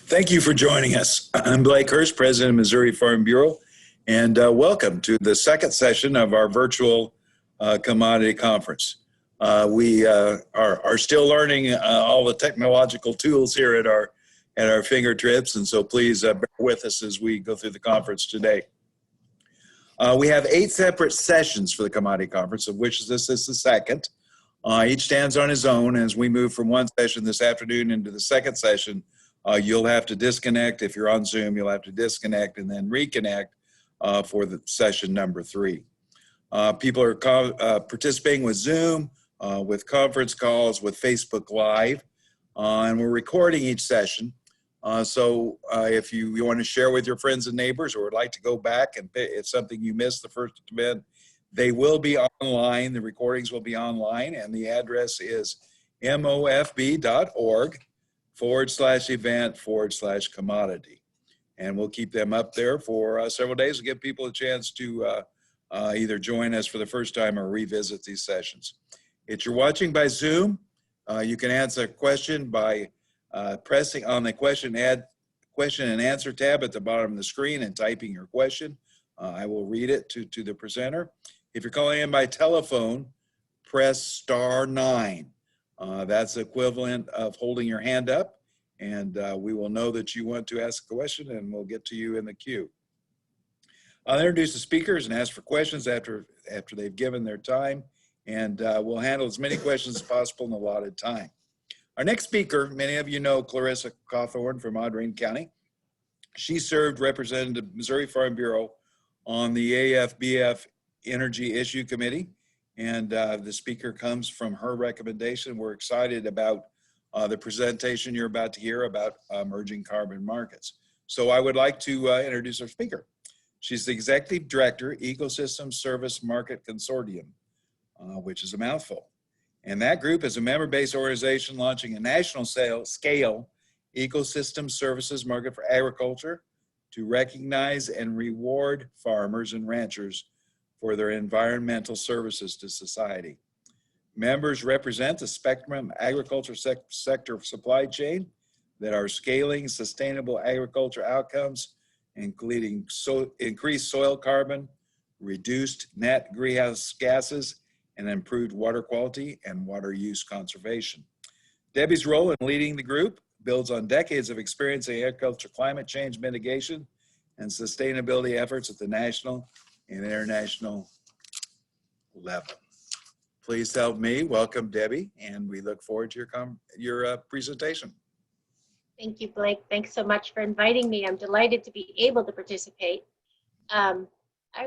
Thank you for joining us. I'm Blake Hurst, President of Missouri Farm Bureau, and welcome to the second session of our virtual commodity conference. We are still learning all the technological tools here at our fingertips, and so please bear with us as we go through the conference today. We have 8 separate sessions for the commodity conference, of which this is the second. Each stands on its own. As we move from one session this afternoon into the second session, you'll have to disconnect. If you're on Zoom, you'll have to disconnect and then reconnect for the session number 3. People are participating with Zoom, with conference calls, with Facebook Live, and we're recording each session. So if you want to share with your friends and neighbors or would like to go back and it's something you missed the first event, they will be online. The recordings will be online, and the address is mofb.org/event/commodity. And we'll keep them up there for several days to give people a chance to either join us for the first time or revisit these sessions. If you're watching by Zoom, you can answer a question by pressing on the question and answer tab at the bottom of the screen and typing your question. I will read it to the presenter. If you're calling in by telephone, press *9. That's the equivalent of holding your hand up, and we will know that you want to ask a question, and we'll get to you in the queue. I'll introduce the speakers and ask for questions after they've given their time, and we'll handle as many questions as possible in the allotted time. Our next speaker, many of you know Clarissa Cawthorn from Audrain County. She served Representative Missouri Farm Bureau on the AFBF Energy Issue Committee, and the speaker comes from her recommendation. We're excited about the presentation you're about to hear about emerging carbon markets. So I would like to introduce our speaker. She's the Executive Director, Ecosystem Service Market Consortium, which is a mouthful. And that group is a member-based organization launching a national scale ecosystem services market for agriculture to recognize and reward farmers and ranchers for their environmental services to society. Members represent the spectrum of agriculture sector supply chain that are scaling sustainable agriculture outcomes, including increased soil carbon, reduced net greenhouse gases, and improved water quality and water use conservation. Debbie's role in leading the group builds on decades of experience in agriculture climate change mitigation and sustainability efforts at the national and international level. Please help me welcome Debbie, and we look forward to your presentation. Thank you, Blake. Thanks so much for inviting me. I'm delighted to be able to participate. I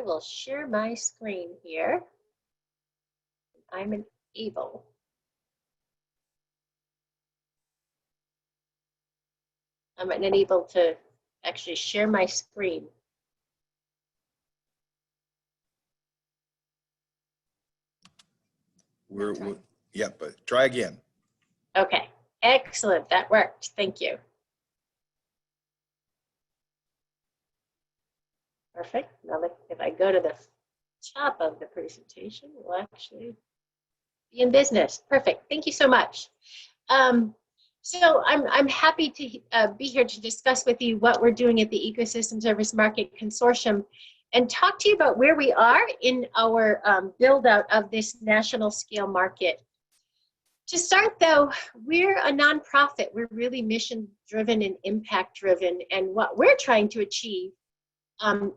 will share my screen here. I'm unable to actually share my screen. Yeah, but try again. Okay, excellent. That worked. Thank you. Perfect. Now, if I go to the top of the presentation, we'll actually be in business. Perfect. Thank you so much. So I'm happy to be here to discuss with you what we're doing at the Ecosystem Service Market Consortium and talk to you about where we are in our build out of this national scale market. To start though, we're a nonprofit. We're really mission driven and impact driven, and what we're trying to achieve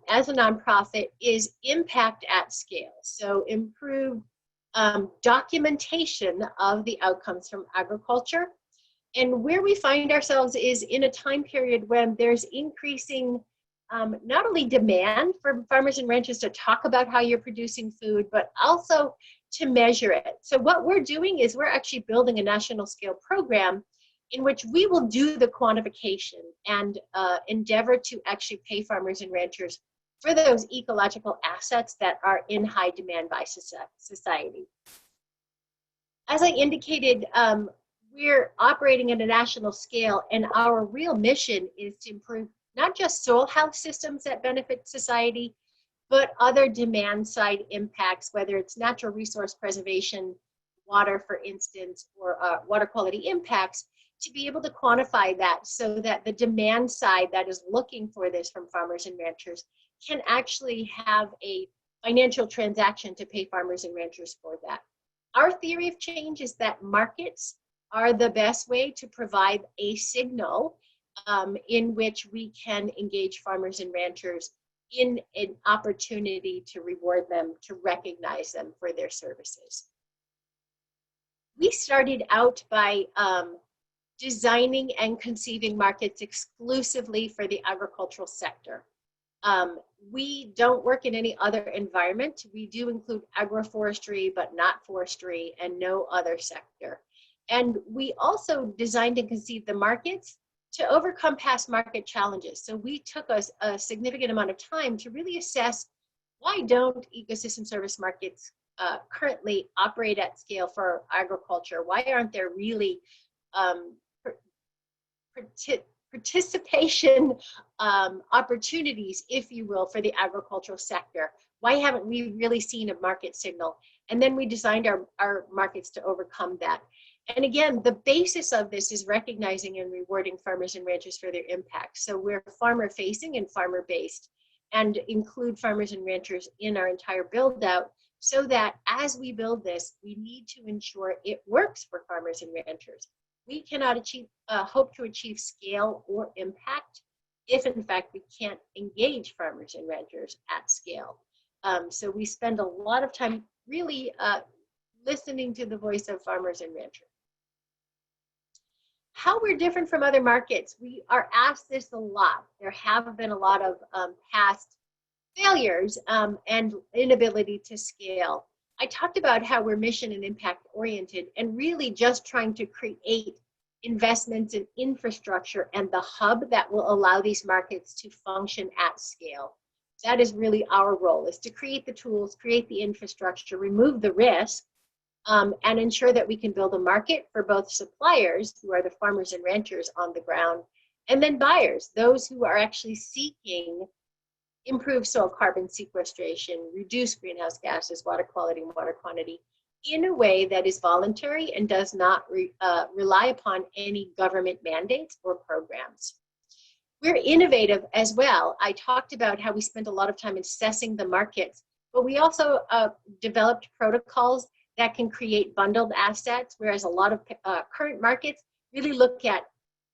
as a nonprofit is impact at scale. So improve documentation of the outcomes from agriculture. And where we find ourselves is in a time period when there's increasing not only demand for farmers and ranchers to talk about how you're producing food, but also to measure it. So what we're doing is we're actually building a national scale program in which we will do the quantification and endeavor to actually pay farmers and ranchers for those ecological assets that are in high demand by society. As I indicated, we're operating at a national scale, and our real mission is to improve not just soil health systems that benefit society, but other demand side impacts, whether it's natural resource preservation, water, for instance, or water quality impacts, to be able to quantify that so that the demand side that is looking for this from farmers and ranchers can actually have a financial transaction to pay farmers and ranchers for that. Our theory of change is that markets are the best way to provide a signal in which we can engage farmers and ranchers in an opportunity to reward them, to recognize them for their services. We started out by designing and conceiving markets exclusively for the agricultural sector. We don't work in any other environment. We do include agroforestry, but not forestry, and no other sector. And we also designed and conceived the markets to overcome past market challenges. So we took us a significant amount of time to really assess, why don't ecosystem service markets currently operate at scale for agriculture? Why aren't there really participation opportunities, if you will, for the agricultural sector? Why haven't we really seen a market signal? And then we designed our markets to overcome that. And again, the basis of this is recognizing and rewarding farmers and ranchers for their impact. So we're farmer facing and farmer based, and include farmers and ranchers in our entire build out, so that as we build this, we need to ensure it works for farmers and ranchers. We cannot hope to achieve scale or impact if in fact we can't engage farmers and ranchers at scale. So we spend a lot of time really listening to the voice of farmers and ranchers. How we're different from other markets, we are asked this a lot. There have been a lot of past failures and inability to scale. I talked about how we're mission and impact oriented, and really just trying to create investments in infrastructure and the hub that will allow these markets to function at scale. That is really our role, is to create the tools, create the infrastructure, remove the risk, and ensure that we can build a market for both suppliers, who are the farmers and ranchers on the ground, and then buyers, those who are actually seeking improved soil carbon sequestration, reduce greenhouse gases, water quality, and water quantity in a way that is voluntary and does not rely upon any government mandates or programs. We're innovative as well. I talked about how we spent a lot of time assessing the markets, but we also developed protocols that can create bundled assets, whereas a lot of current markets really look at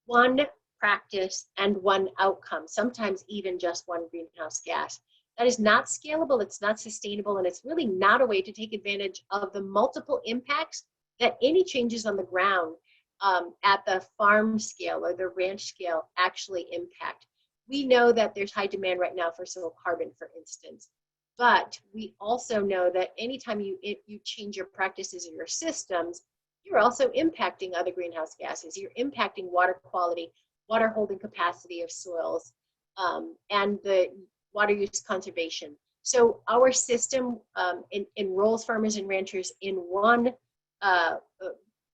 one practice and one outcome, sometimes even just one greenhouse gas. That is not scalable, it's not sustainable, and it's really not a way to take advantage of the multiple impacts that any changes on the ground at the farm scale or the ranch scale actually impact. We know that there's high demand right now for soil carbon, for instance, but we also know that anytime you change your practices or your systems, you're also impacting other greenhouse gases. You're impacting water quality, water holding capacity of soils, and the water use conservation. So our system enrolls farmers and ranchers in one,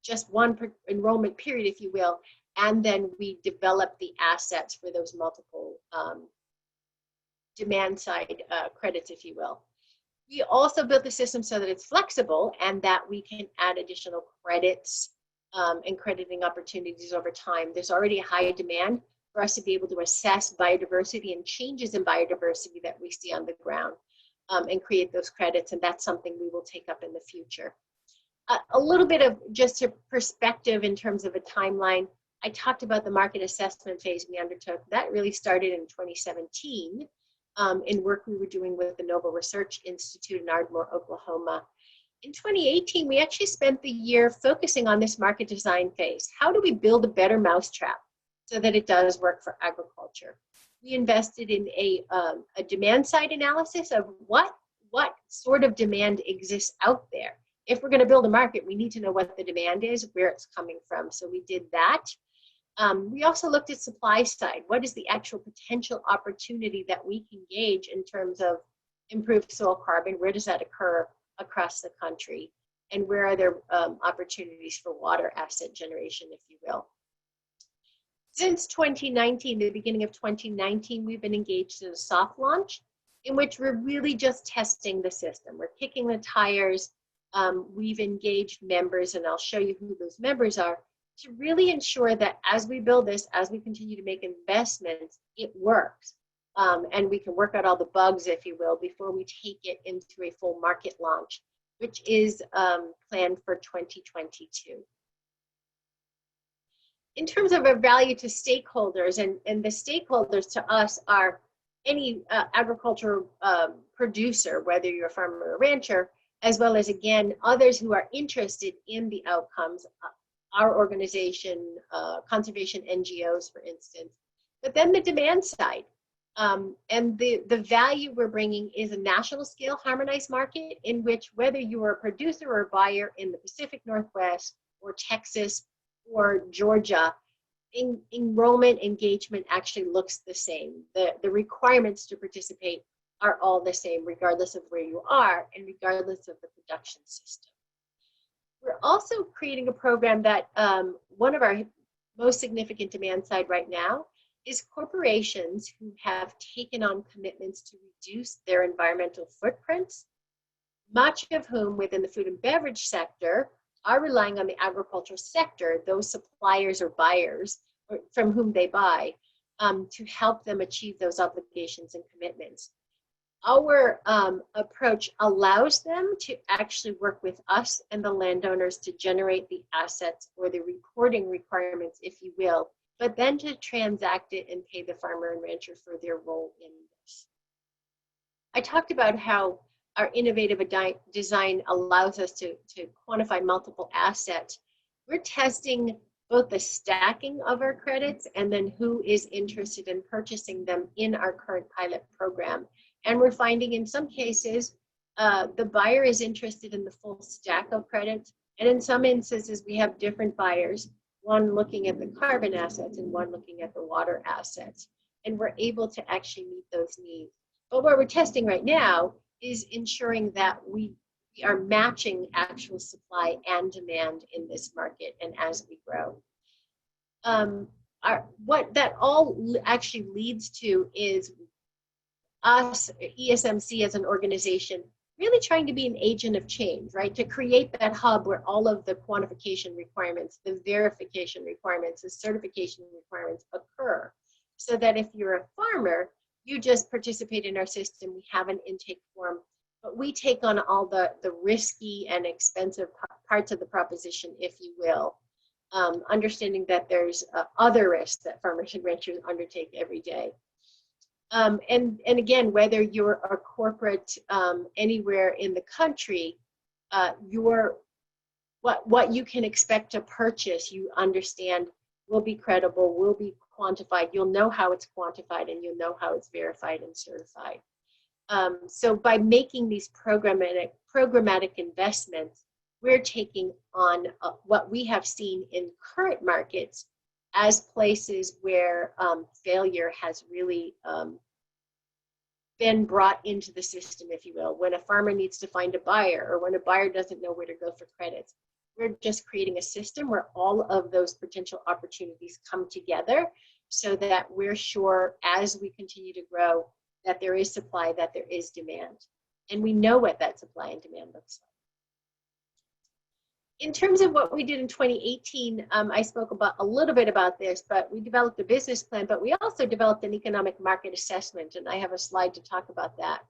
just one enrollment period, if you will, and then we develop the assets for those multiple demand side credits, if you will. We also built the system so that it's flexible and that we can add additional credits and crediting opportunities over time. There's already a high demand for us to be able to assess biodiversity and changes in biodiversity that we see on the ground and create those credits, and that's something we will take up in the future. A little bit of just a perspective in terms of a timeline. I talked about the market assessment phase we undertook. That really started in 2017 in work we were doing with the Noble Research Institute in Ardmore, Oklahoma. In 2018, we actually spent the year focusing on this market design phase. How do we build a better mousetrap so that it does work for agriculture? We invested in a demand side analysis of what sort of demand exists out there. If we're going to build a market, we need to know what the demand is, where it's coming from. So we did that. We also looked at supply side. What is the actual potential opportunity that we can gauge in terms of improved soil carbon? Where does that occur across the country? And where are there opportunities for water asset generation, if you will? Since 2019, the beginning of 2019, we've been engaged in a soft launch in which we're really just testing the system. We're kicking the tires. We've engaged members, and I'll show you who those members are, to really ensure that as we build this, as we continue to make investments, it works. And we can work out all the bugs, if you will, before we take it into a full market launch, which is planned for 2022. In terms of our value to stakeholders, and the stakeholders to us are any agricultural producer, whether you're a farmer or a rancher, as well as, again, others who are interested in the outcomes, our organization, conservation NGOs, for instance. But then the demand side. And the value we're bringing is a national scale harmonized market in which, whether you are a producer or a buyer in the Pacific Northwest or Texas or Georgia, enrollment engagement actually looks the same. The requirements to participate are all the same, regardless of where you are and regardless of the production system. We're also creating a program that one of our most significant demand side right now is corporations who have taken on commitments to reduce their environmental footprints, much of whom within the food and beverage sector are relying on the agricultural sector, those suppliers or buyers from whom they buy, to help them achieve those obligations and commitments. Our approach allows them to actually work with us and the landowners to generate the assets or the reporting requirements, if you will, but then to transact it and pay the farmer and rancher for their role in this. I talked about how our innovative design allows us to quantify multiple assets. We're testing both the stacking of our credits and then who is interested in purchasing them in our current pilot program. And we're finding in some cases, the buyer is interested in the full stack of credits. And in some instances, we have different buyers, one looking at the carbon assets and one looking at the water assets. And we're able to actually meet those needs. But what we're testing right now is ensuring that we are matching actual supply and demand in this market and as we grow. What that all actually leads to is us, ESMC as an organization, really trying to be an agent of change, right? To create that hub where all of the quantification requirements, the verification requirements, the certification requirements occur. So that if you're a farmer, you just participate in our system, we have an intake form, but we take on all the risky and expensive parts of the proposition, if you will, understanding that there's other risks that farmers and ranchers undertake every day. And again, whether you're a corporate anywhere in the country, what you can expect to purchase, you understand, will be credible, will be quantified. You'll know how it's quantified and you'll know how it's verified and certified. So by making these programmatic investments, we're taking on what we have seen in current markets as places where failure has really been brought into the system, if you will. When a farmer needs to find a buyer or when a buyer doesn't know where to go for credits, we're just creating a system where all of those potential opportunities come together so that we're sure as we continue to grow that there is supply, that there is demand. And we know what that supply and demand looks like. In terms of what we did in 2018, I spoke about a little bit about this, but we developed a business plan, but we also developed an economic market assessment, and I have a slide to talk about that.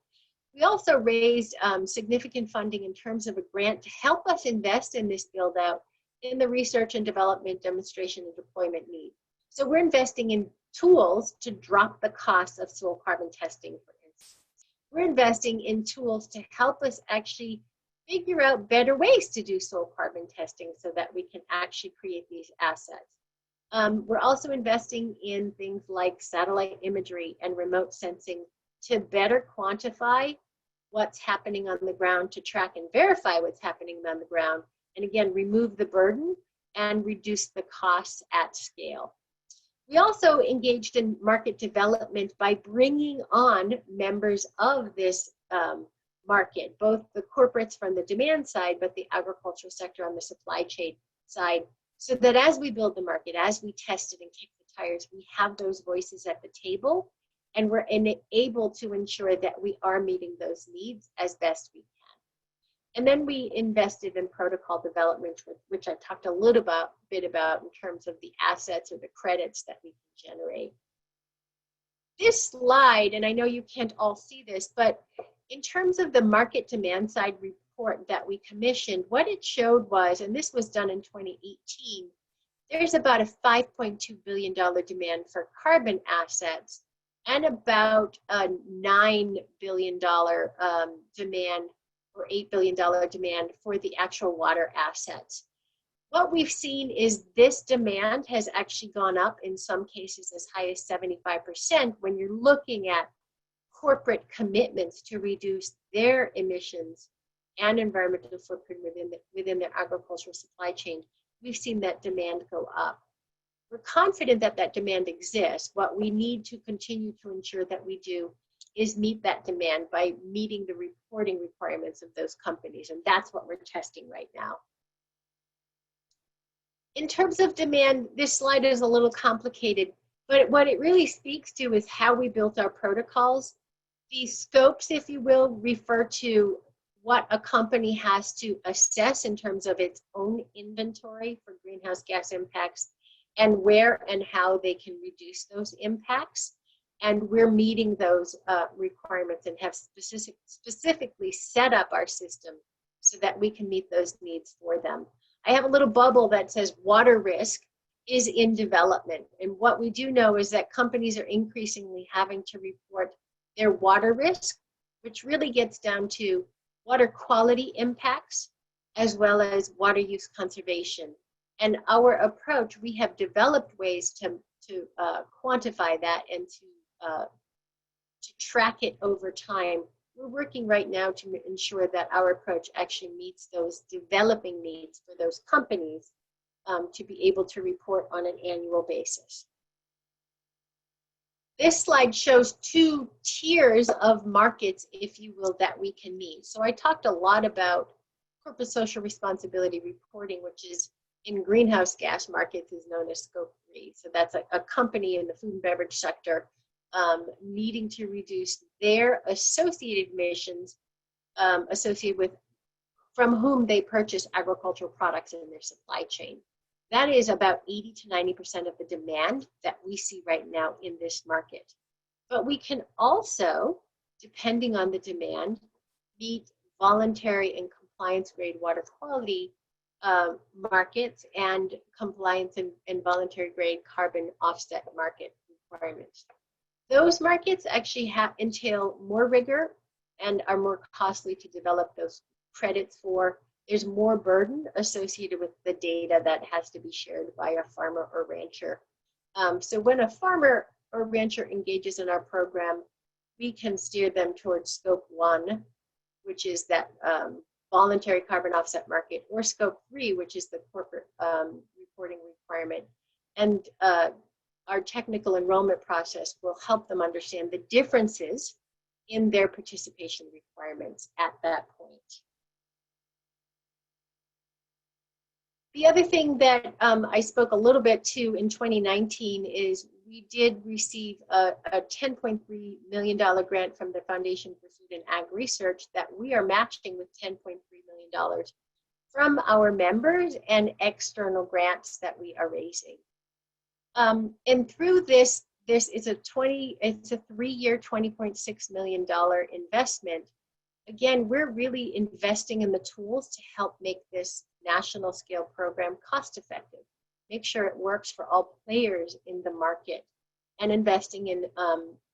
We also raised significant funding in terms of a grant to help us invest in this build out in the research and development, demonstration, and deployment need. So we're investing in tools to drop the cost of soil carbon testing, for instance. We're investing in tools to help us actually figure out better ways to do soil carbon testing so that we can actually create these assets. We're also investing in things like satellite imagery and remote sensing to better quantify what's happening on the ground, to track and verify what's happening on the ground, and again, remove the burden and reduce the costs at scale. We also engaged in market development by bringing on members of this market, both the corporates from the demand side, but the agricultural sector on the supply chain side, so that as we build the market, as we test it and kick the tires, we have those voices at the table and we're able to ensure that we are meeting those needs as best we And then we invested in protocol development, which I talked a little bit about in terms of the assets or the credits that we can generate. This slide, and I know you can't all see this, but in terms of the market demand side report that we commissioned, what it showed was, and this was done in 2018, there's about a $5.2 billion demand for carbon assets and about a $9 billion demand or $8 billion demand for the actual water assets. What we've seen is this demand has actually gone up in some cases as high as 75% when you're looking at corporate commitments to reduce their emissions and environmental footprint within their agricultural supply chain. We've seen that demand go up. We're confident that that demand exists. What we need to continue to ensure that we do is meet that demand by meeting the reporting requirements of those companies, and that's what we're testing right now. In terms of demand, this slide is a little complicated, but what it really speaks to is how we built our protocols. These scopes, if you will, refer to what a company has to assess in terms of its own inventory for greenhouse gas impacts and where and how they can reduce those impacts. And we're meeting those requirements and have specifically set up our system so that we can meet those needs for them. I have a little bubble that says water risk is in development. And what we do know is that companies are increasingly having to report their water risk, which really gets down to water quality impacts as well as water use conservation. And our approach, we have developed ways to quantify that and to track it over time. We're working right now to ensure that our approach actually meets those developing needs for those companies to be able to report on an annual basis. This slide shows two tiers of markets, if you will, that we can meet. So I talked a lot about corporate social responsibility reporting, which is in greenhouse gas markets is known as Scope 3. So that's a company in the food and beverage sector needing to reduce their associated emissions associated with from whom they purchase agricultural products in their supply chain. That is about 80 to 90% of the demand that we see right now in this market. But we can also, depending on the demand, meet voluntary and compliance grade water quality markets and compliance and voluntary grade carbon offset market requirements. Those markets actually entail more rigor and are more costly to develop those credits for. There's more burden associated with the data that has to be shared by a farmer or rancher. So when a farmer or rancher engages in our program, we can steer them towards Scope 1, which is that voluntary carbon offset market, or Scope 3, which is the corporate reporting requirement. And our technical enrollment process will help them understand the differences in their participation requirements at that point. The other thing that I spoke a little bit to in 2019 is we did receive a $10.3 million grant from the Foundation for Food and Ag Research that we are matching with $10.3 million from our members and external grants that we are raising. And through this is a 3-year, $20.6 million investment. Again, we're really investing in the tools to help make this national scale program cost effective, make sure it works for all players in the market, and investing in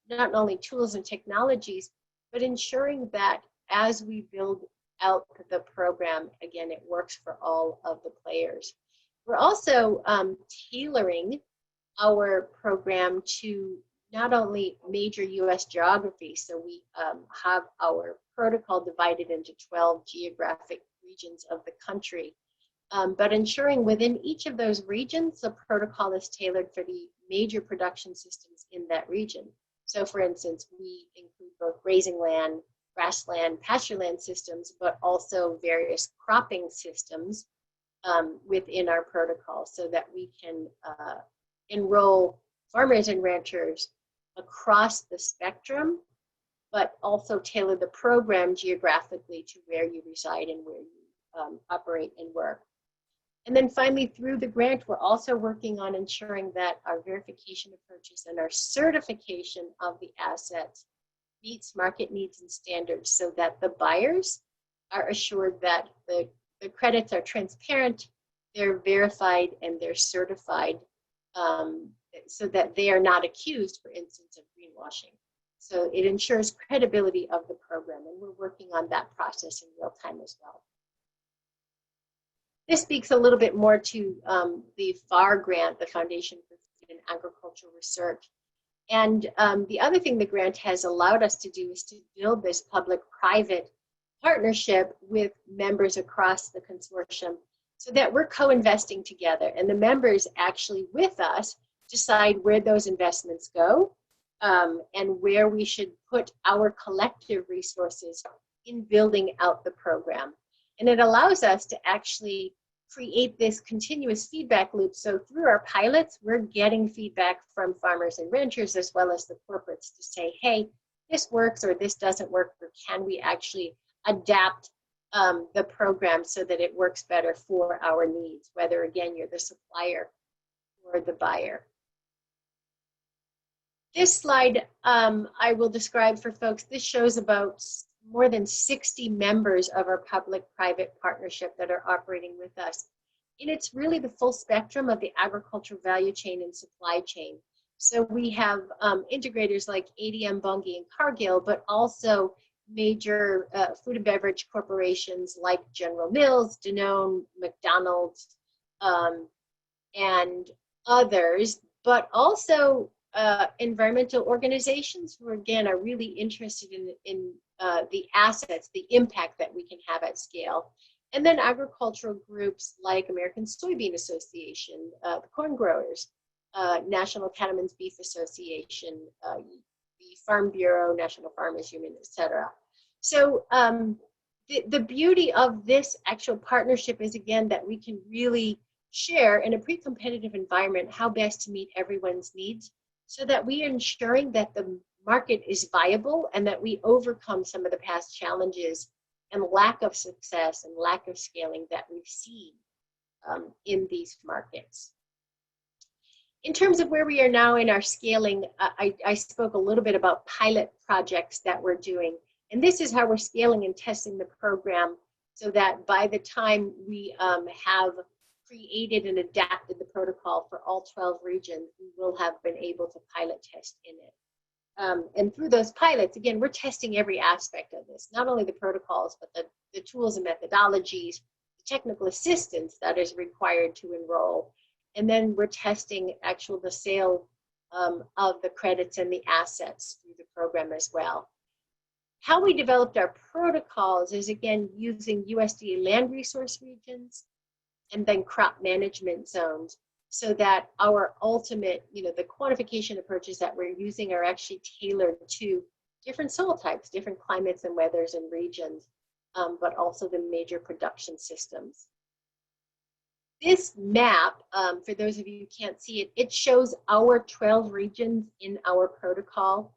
not only tools and technologies, but ensuring that as we build out the program, again, it works for all of the players. We're also tailoring our program to not only major US geographies, so we have our protocol divided into 12 geographic regions of the country, but ensuring within each of those regions, the protocol is tailored for the major production systems in that region. So for instance, we include both grazing land, grassland, pastureland systems, but also various cropping systems within our protocol so that we can enroll farmers and ranchers across the spectrum but also tailor the program geographically to where you reside and where you operate and work. And then finally, through the grant, we're also working on ensuring that our verification approaches and our certification of the assets meets market needs and standards, so that the buyers are assured that the credits are transparent, they're verified, and they're certified, so that they are not accused, for instance, of greenwashing. So it ensures credibility of the program, and we're working on that process in real time as well. This speaks a little bit more to the FAR grant, the Foundation for Food and Agricultural Research. And the other thing the grant has allowed us to do is to build this public-private partnership with members across the consortium, so that we're co-investing together, and the members actually with us decide where those investments go, and where we should put our collective resources in building out the program. And it allows us to actually create this continuous feedback loop. So through our pilots, we're getting feedback from farmers and ranchers as well as the corporates to say, hey, this works or this doesn't work, or can we actually adapt the program so that it works better for our needs, whether again you're the supplier or the buyer. This slide I will describe for folks. This shows about more than 60 members of our public-private partnership that are operating with us. And it's really the full spectrum of the agricultural value chain and supply chain. So we have integrators like ADM, Bunge, and Cargill, but also major food and beverage corporations like General Mills, Danone, McDonald's, and others, but also environmental organizations who, again, are really interested in the assets, the impact that we can have at scale. And then agricultural groups like American Soybean Association, the Corn Growers, National Cattlemen's Beef Association, the Farm Bureau, National Farmers Union, etc. So the beauty of this actual partnership is, again, that we can really share in a pre-competitive environment how best to meet everyone's needs, so that we are ensuring that the market is viable and that we overcome some of the past challenges and lack of success and lack of scaling that we've seen in these markets. In terms of where we are now in our scaling, I spoke a little bit about pilot projects that we're doing. And this is how we're scaling and testing the program, so that by the time we have created and adapted the protocol for all 12 regions, we will have been able to pilot test in it. And through those pilots, again, we're testing every aspect of this, not only the protocols, but the tools and methodologies, the technical assistance that is required to enroll. And then we're testing the sale of the credits and the assets through the program as well. How we developed our protocols is, again, using USDA land resource regions and then crop management zones, so that our ultimate, the quantification approaches that we're using are actually tailored to different soil types, different climates and weathers and regions, but also the major production systems. This map, for those of you who can't see it, it shows our 12 regions in our protocol.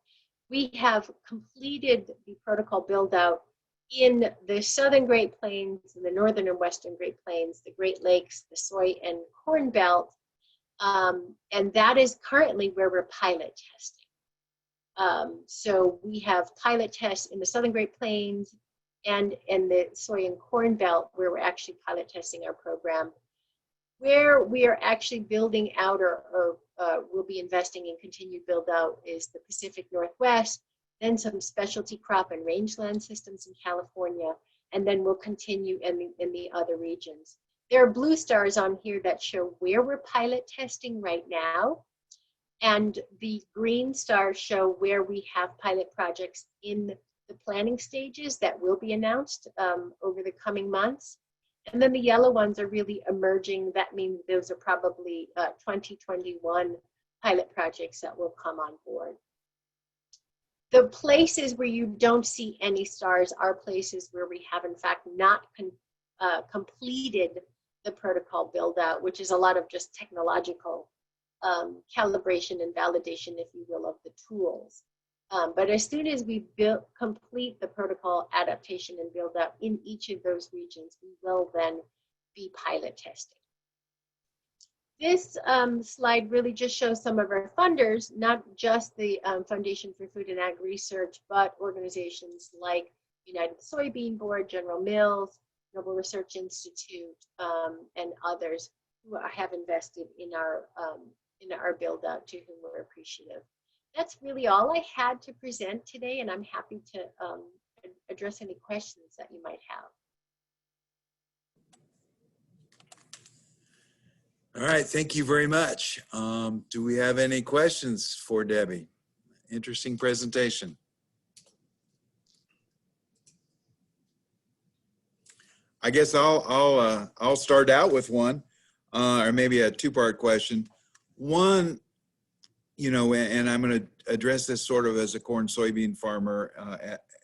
We have completed the protocol build out in the southern Great Plains, and the northern and western Great Plains, the Great Lakes, the soy and corn belt, and that is currently where we're pilot testing. So we have pilot tests in the southern Great Plains and in the soy and corn belt, where we're actually pilot testing our program. Where we are actually building out or will be investing in continued build out is the Pacific Northwest, then some specialty crop and rangeland systems in California, and then we'll continue in the other regions. There are blue stars on here that show where we're pilot testing right now, and the green stars show where we have pilot projects in the planning stages that will be announced over the coming months. And then the yellow ones are really emerging. That means those are probably 2021 pilot projects that will come on board. The places where you don't see any stars are places where we have, in fact, not completed the protocol build out, which is a lot of just technological calibration and validation, if you will, of the tools. But as soon as we complete the protocol adaptation and build up in each of those regions, we will then be pilot testing. This slide really just shows some of our funders, not just the Foundation for Food and Ag Research, but organizations like United Soybean Board, General Mills, Noble Research Institute, and others who have invested in our build out, to whom we're appreciative. That's really all I had to present today, and I'm happy to address any questions that you might have. All right, thank you very much. Do we have any questions for Debbie? Interesting presentation. I guess I'll start out with one, or maybe a two-part question. One, you know, and I'm going to address this sort of as a corn soybean farmer,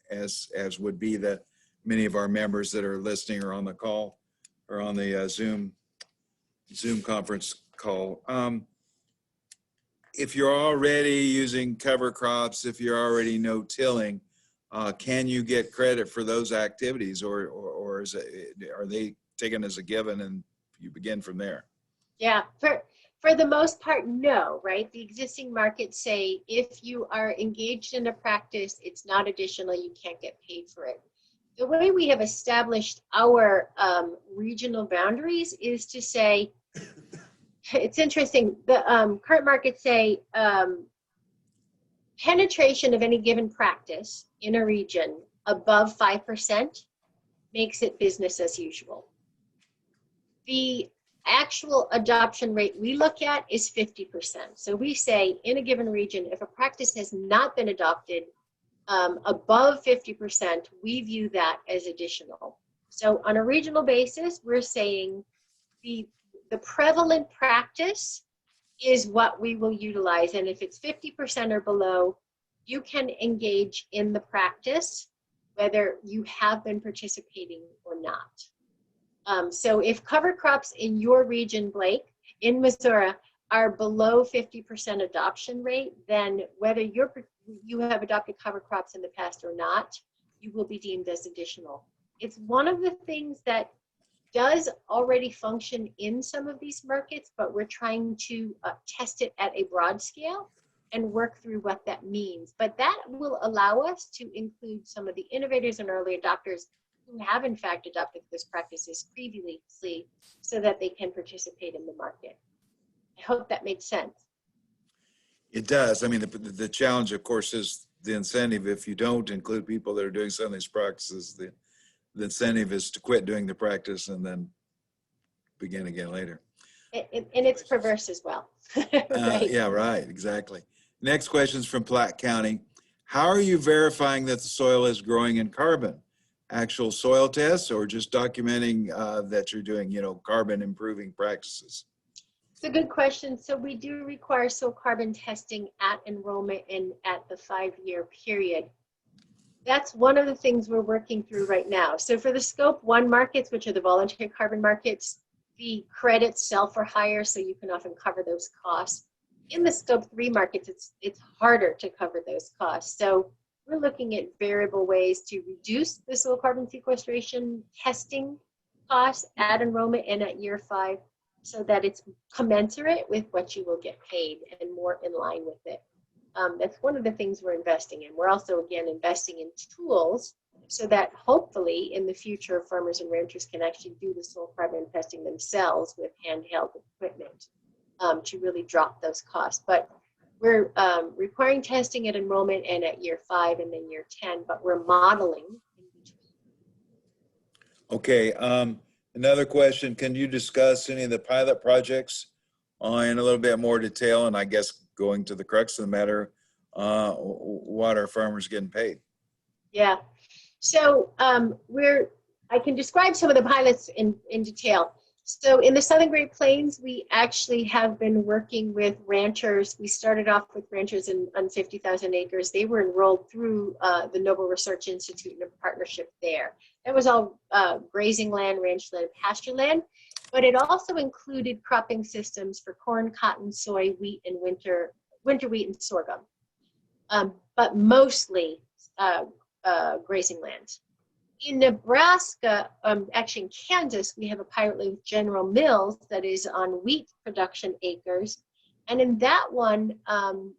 as would be the many of our members that are listening or on the call or on the Zoom conference call. If you're already using cover crops, if you're already no-tilling, can you get credit for those activities, or is it, are they taken as a given and you begin from there? Yeah, for the most part, no, right? The existing markets say if you are engaged in a practice, it's not additional, you can't get paid for it. The way we have established our regional boundaries is to say, it's interesting, the current markets say penetration of any given practice in a region above 5% makes it business as usual. The actual adoption rate we look at is 50%. So we say in a given region, if a practice has not been adopted above 50%, we view that as additional. So on a regional basis, we're saying the prevalent practice is what we will utilize. And if it's 50% or below, you can engage in the practice, whether you have been participating or not. So if cover crops in your region, Blake, in Missouri, are below 50% adoption rate, then whether you have adopted cover crops in the past or not, you will be deemed as additional. It's one of the things that does already function in some of these markets, but we're trying to test it at a broad scale and work through what that means. But that will allow us to include some of the innovators and early adopters who have in fact adopted those practices previously so that they can participate in the market. I hope that made sense. It does. I mean, the challenge, of course, is the incentive. If you don't include people that are doing some of these practices, the incentive is to quit doing the practice and then begin again later. And it's perverse as well. Right? Yeah, right, exactly. Next question is from Platte County. How are you verifying that the soil is growing in carbon? Actual soil tests or just documenting that you're doing, you know, carbon improving practices? It's a good question. So we do require soil carbon testing at enrollment and at the 5-year period. That's one of the things we're working through right now. So for the Scope 1 markets, which are the voluntary carbon markets, the credits sell for higher, so you can often cover those costs. In the Scope 3 markets, it's harder to cover those costs. So we're looking at variable ways to reduce the soil carbon sequestration testing costs at enrollment and at year 5 so that it's commensurate with what you will get paid and more in line with it. That's one of the things we're investing in. We're also, again, investing in tools so that hopefully in the future, farmers and ranchers can actually do the soil carbon testing themselves with handheld equipment to really drop those costs. But we're requiring testing at enrollment and at year 5 and then year 10, but we're modeling in between. Okay, another question. Can you discuss any of the pilot projects in a little bit more detail? And I guess going to the crux of the matter, what are farmers getting paid? Yeah, so I can describe some of the pilots in detail. So in the Southern Great Plains, we actually have been working with ranchers. We started off with ranchers on 50,000 acres. They were enrolled through the Noble Research Institute in a partnership there. That was all grazing land, ranch land, pasture land, but it also included cropping systems for corn, cotton, soy, wheat, and winter wheat and sorghum. but mostly grazing lands. In Nebraska, actually in Kansas, we have a pilot with General Mills that is on wheat production acres. And in that one,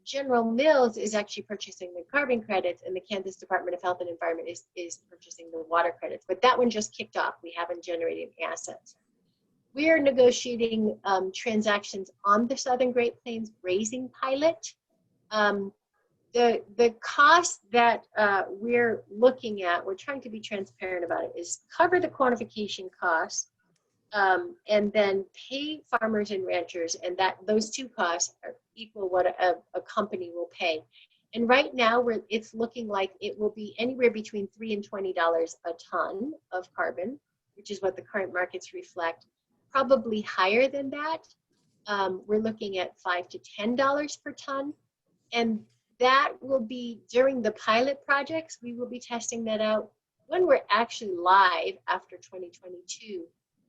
General Mills is actually purchasing the carbon credits, and the Kansas Department of Health and Environment is purchasing the water credits. But that one just kicked off. We haven't generated assets. We are negotiating transactions on the Southern Great Plains grazing pilot. The cost that we're looking at, we're trying to be transparent about it, is cover the quantification costs and then pay farmers and ranchers, and that those two costs are equal what a company will pay. And right now, it's looking like it will be anywhere between $3 and $20 a ton of carbon, which is what the current markets reflect. Probably higher than that. We're looking at $5 to $10 per ton, and that will be during the pilot projects. We will be testing that out. When we're actually live after 2022,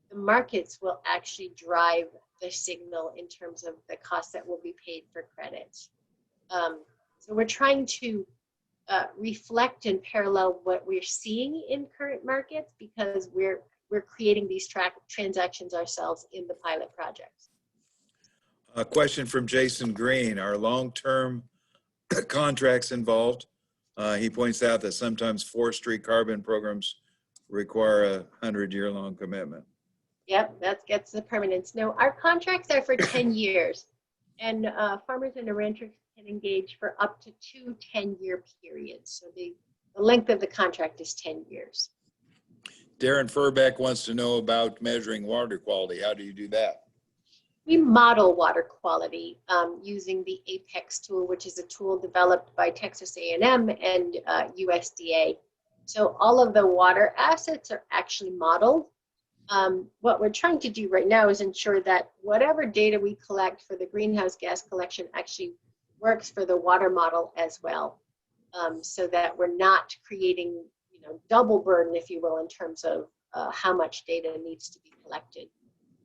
the markets will actually drive the signal in terms of the cost that will be paid for credits. So we're trying to reflect and parallel what we're seeing in current markets, because we're creating these transactions ourselves in the pilot projects. A question from Jason Green. Are long-term contracts involved? He points out that sometimes forestry carbon programs require a 100-year-long commitment. Yep, that gets the permanence. No, our contracts are for 10 years, and farmers and ranchers can engage for up to 2 10-year periods. So the length of the contract is 10 years. Darren Furbeck wants to know about measuring water quality. How do you do that? We model water quality using the APEX tool, which is a tool developed by Texas A&M and USDA. So all of the water assets are actually modeled. What we're trying to do right now is ensure that whatever data we collect for the greenhouse gas collection actually works for the water model as well, so that we're not creating, double burden, if you will, in terms of how much data needs to be collected,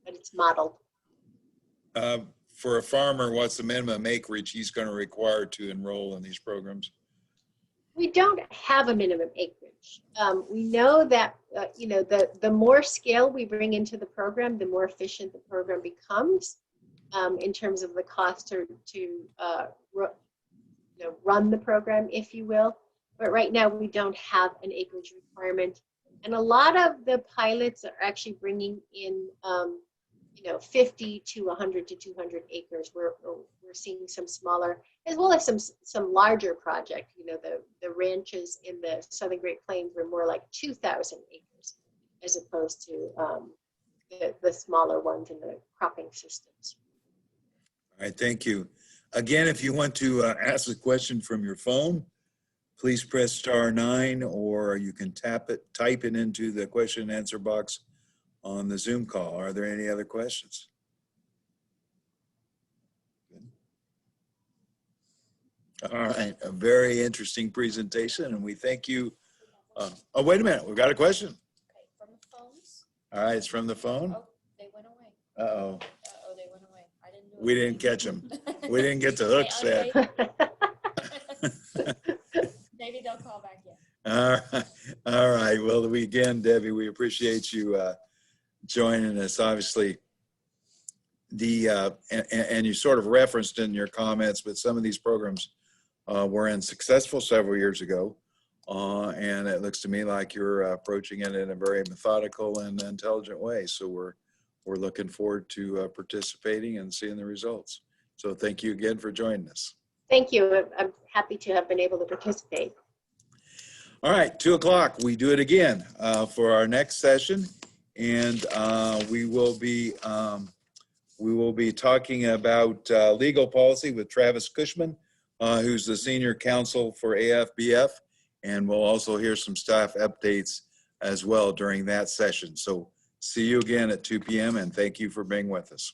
but it's modeled. For a farmer, what's the minimum acreage he's going to require to enroll in these programs? We don't have a minimum acreage. We know that the more scale we bring into the program, the more efficient the program becomes in terms of the cost to run the program, if you will. But right now we don't have an acreage requirement, and a lot of the pilots are actually bringing in 50 to 100 to 200 acres. We're seeing some smaller, as well as some larger project. The ranches in the Southern Great Plains were more like 2,000 acres, as opposed to the smaller ones in the cropping systems. All right, thank you. Again, if you want to ask a question from your phone, please press *9, or you can type it into the question and answer box on the Zoom call. Are there any other questions? Good. All right, a very interesting presentation, and we thank you. Oh, wait a minute, we've got a question. Okay, from the phones. All right, it's from the phone. Oh, they went away. Uh-oh. Uh-oh, they went away. I didn't do it. We didn't catch them. We didn't get the hook set. Maybe they'll call back in. All right. Well, again, Debbie, we appreciate you joining us. Obviously, and you sort of referenced in your comments, but some of these programs were unsuccessful several years ago, and it looks to me like you're approaching it in a very methodical and intelligent way. So we're looking forward to participating and seeing the results. So thank you again for joining us. Thank you. I'm happy to have been able to participate. All right, 2 o'clock, we do it again for our next session, and we will be talking about legal policy with Travis Cushman, who's the senior counsel for AFBF, and we'll also hear some staff updates as well during that session. So see you again at 2 p.m. and thank you for being with us.